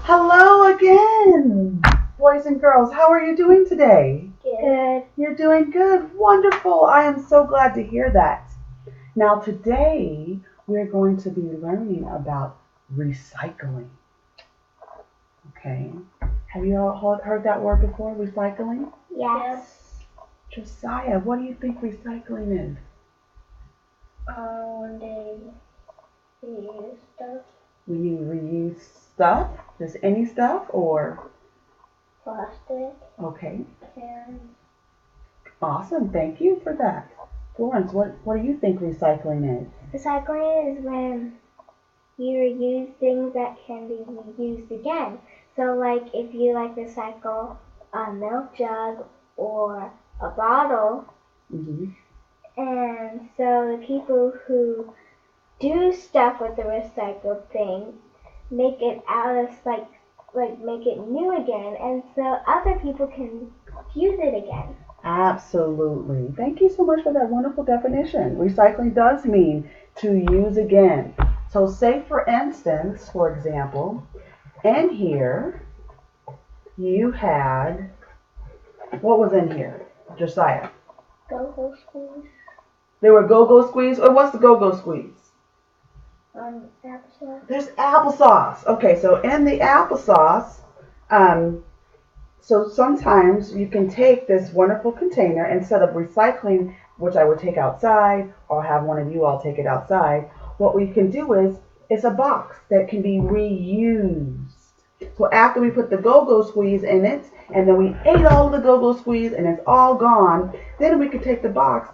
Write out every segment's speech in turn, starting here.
Hello again, boys and girls. How are you doing today? Good. You're doing good. Wonderful. I am so glad to hear that. Now, today we're going to be learning about recycling. Okay. Have you all heard that word before, recycling? Yes. Josiah, what do you think recycling is? When they reuse stuff, When you reuse stuff, just any stuff, or? plastic, Okay. cans. Awesome. Thank you for that. Florence, what do you think recycling is? Recycling is when you reuse things that can be reused again. So, like if you recycle a milk jug or a bottle, Mm-hmm. and so the people who do stuff with the recycled thing make it out of make it new again, and so other people can use it again. Absolutely. Thank you so much for that wonderful definition. Recycling does mean to use again. So, say for instance, for example, in here you had, what was in here, Josiah? Go squeeze There were go-go squeeze. Or what's the go-go squeeze? applesauce. There's applesauce. Okay, so in the applesauce, um, so sometimes you can take this wonderful container instead of recycling, which I would take outside or have one of you all take it outside. What we can do is it's a box that can be reused. So after we put the go-go squeeze in it, and then we ate all of the go-go squeeze and it's all gone, then we could take the box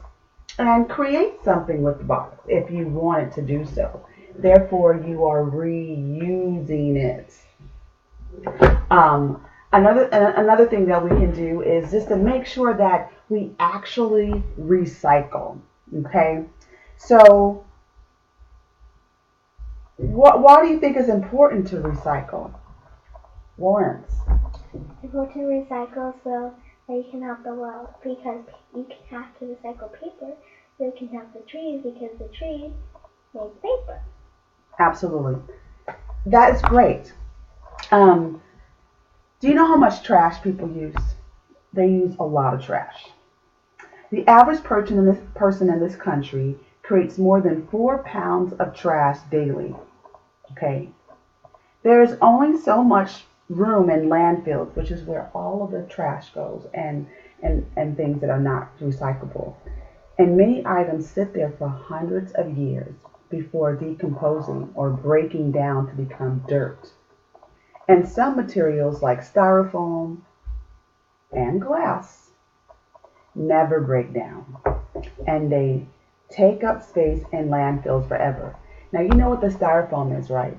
and create something with the box if you wanted to do so. Therefore, you are reusing it. Another thing that we can do is just to make sure that we actually recycle. Okay, so why do you think it's important to recycle, Lawrence? People to recycle so they can help the world, because you can have to recycle paper so you can help the trees, because the trees make paper. Absolutely, that is great. Um, do you know how much trash people use? They use a lot of trash. The average person in this country creates more than 4 pounds of trash daily. Okay, there is only so much room in landfills, which is where all of the trash goes and things that are not recyclable. And many items sit there for hundreds of years before decomposing or breaking down to become dirt. And some materials like styrofoam and glass never break down, and they take up space in landfills forever. Now, you know what the styrofoam is, right?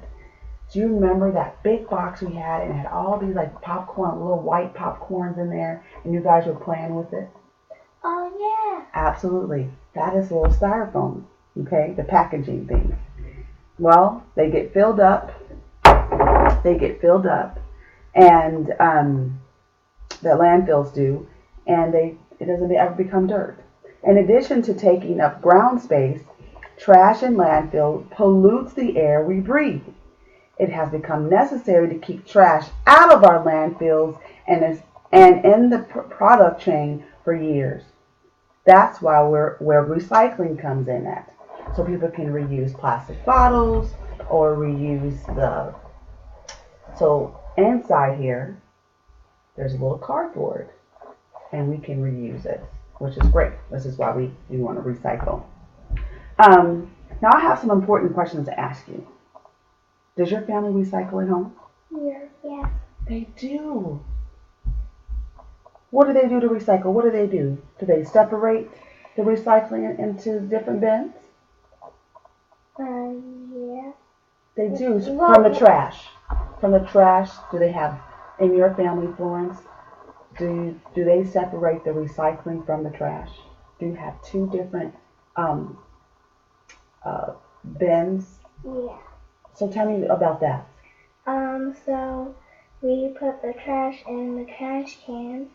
Do you remember that big box we had and it had all these like popcorn, little white popcorns in there, and you guys were playing with it? Oh yeah. Absolutely. That is little styrofoam, okay? The packaging things. Well, they get filled up. They get filled up, and the landfills do, and it doesn't ever become dirt. In addition to taking up ground space, trash in landfill pollutes the air we breathe. It has become necessary to keep trash out of our landfills and in the product chain for years. That's why where recycling comes in at. So people can reuse plastic bottles or reuse the. So inside here, there's a little cardboard, and we can reuse it, which is great. This is why we want to recycle. Now I have some important questions to ask you. Does your family recycle at home? Yeah. Yeah. They do. What do they do to recycle? What do they do? Do they separate the recycling into different bins? Yeah. They do. Well, From the trash. From the trash, do they have, in your family, Florence, do they separate the recycling from the trash? Do you have two different um, bins? Yeah. So tell me about that. So we put the trash in the trash can,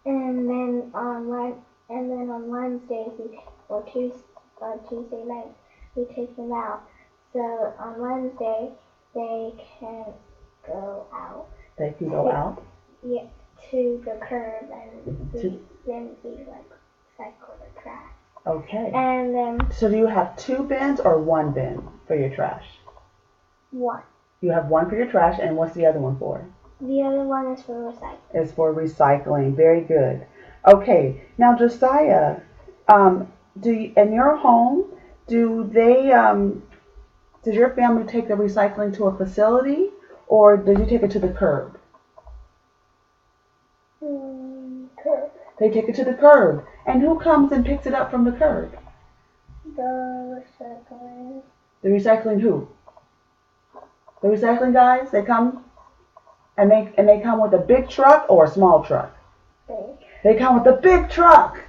and then on Wednesdays Tuesday nights we take them out. So on Wednesday they can go out. They can go out? Yeah, to the curb and then we like cycle the trash. Okay. And then. So do you have 2 bins or 1 bin for your trash? 1. You have 1 for your trash, and what's the other one for? The other one is for recycling. It's for recycling. Very good. Okay. Now, Josiah, in your home, does your family take the recycling to a facility, or did you take it to the curb? Curb. They take it to the curb. And who comes and picks it up from the curb? The recycling. The recycling who? The recycling guys? They come and they come with a big truck or a small truck? Big. They come with a big truck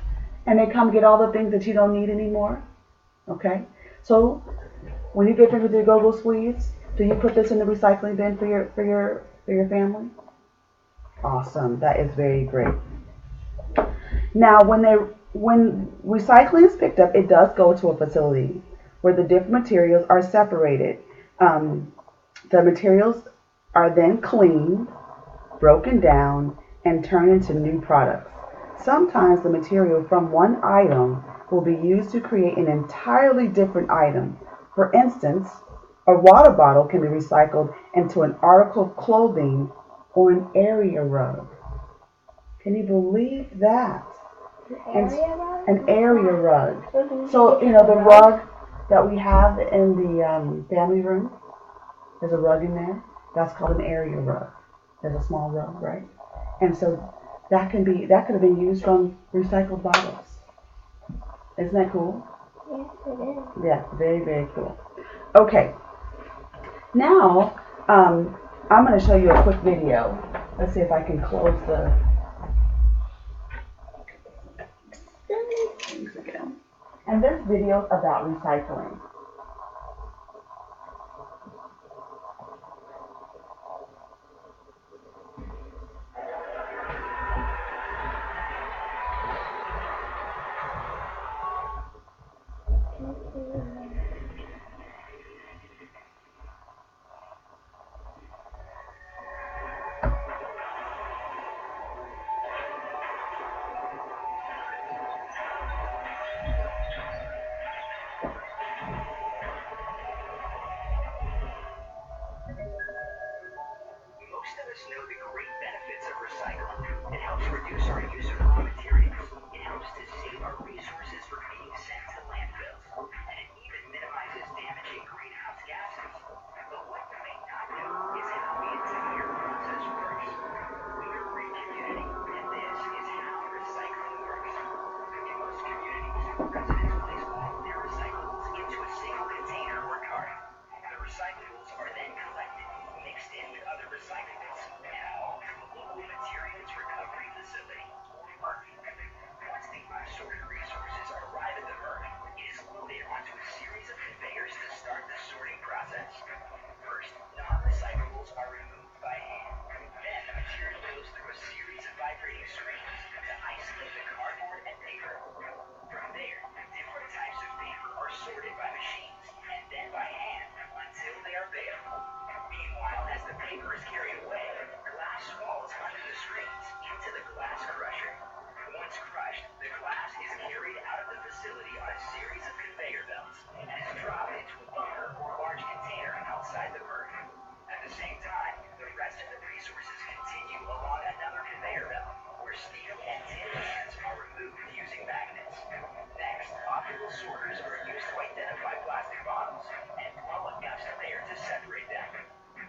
and they come get all the things that you don't need anymore. Okay? So when you get finished with your go-go squeeze, do you put this in the recycling bin for your family? Awesome. That is very great. Now when recycling is picked up, it does go to a facility where the different materials are separated. The materials are then cleaned, broken down, and turned into new products. Sometimes the material from one item will be used to create an entirely different item. For instance, a water bottle can be recycled into an article of clothing or an area rug. Can you believe that? An area rug. So, the rug that we have in the family room, there's a rug in there. That's called an area rug. There's a small rug, right? And so that could have been used from recycled bottles. Isn't that cool? Yes, it is. Yeah, very, very cool. Okay. Now, I'm going to show you a quick video. Let's see if I can close the things again. And this video is about recycling. Most of us know the great benefits of recycling. It helps reduce our use of raw materials. It helps to save our resources from being sent to landfills. And it even minimizes damaging greenhouse gases. But what you may not know is how the entire process works. We are a community, and this is how recycling works. In most communities, residents place all of their recyclables into a single container or cart. The recyclables are then collected, mixed in with other recyclables, and hauled to a local materials recovery facility, or MRF. Once the unsorted resources arrive at the MRF, it is loaded onto a series of conveyors to start the sorting process. First, non-recyclables are removed by hand. Then the material goes through a series of vibrating screens to isolate the cardboard and paper. From there, different types of paper are sorted by machines and then by hand until they are bare. Meanwhile, as the paper is carried away, glass falls under the screens into the glass crusher. Once crushed, the glass is carried out of the facility on a series of conveyor belts and is dropped into a bunker or large container outside the MRF. At the same time, the rest of the resources continue along another conveyor belt, where steel and tin cans are removed using magnets. Next, optical sorters are used to identify plastic bottles and flow a gas conveyor to separate them.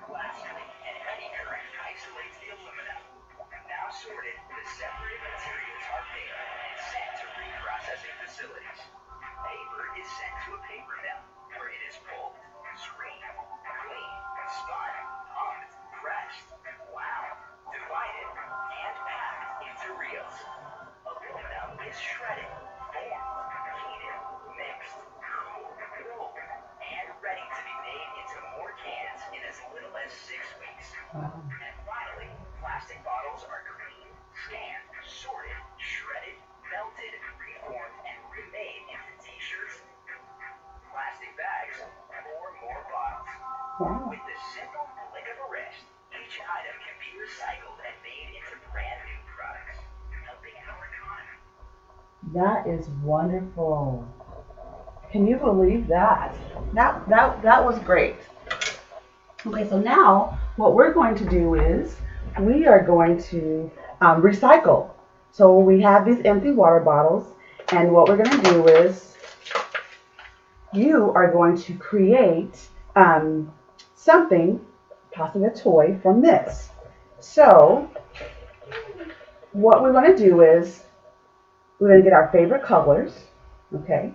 Lastly, an eddy current isolates the aluminum. Now sorted, the separated materials are bare and sent to reprocessing facilities. Paper is sent to a paper mill, where it is pulled, screened, cleaned, spun, pumped, pressed, wound, divided, and packed into reels. Aluminum is shredded, formed, heated, mixed, cooled, rolled, and ready to be made into more cans in as little as 6 weeks. And finally, plastic bottles are cleaned, scanned, sorted, shredded, melted, reformed, and remade into t-shirts, plastic bags, or more bottles. Wow. With the simple flick of a wrist, That is wonderful. Can you believe that? That was great. Okay, so now what we're going to do is we are going to recycle. So we have these empty water bottles, and what we're going to do is you are going to create something, possibly a toy, from this. So what we're going to do is we're going to get our favorite colors, okay,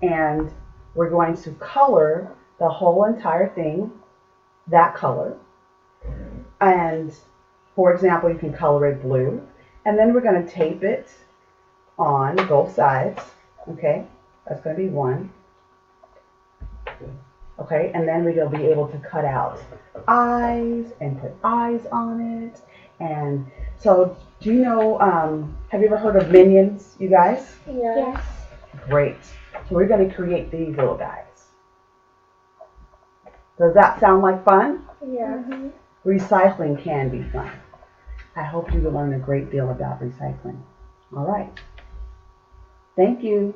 and we're going to color the whole entire thing that color. And for example, you can color it blue, and then we're going to tape it on both sides, okay, that's going to be one. Okay, and then we're going to be able to cut out eyes and put eyes on it. And so, do you know, have you ever heard of minions, you guys? Yes. Great. So we're going to create these little guys. Does that sound like fun? Yeah. Recycling can be fun. I hope you will learn a great deal about recycling. All right. Thank you.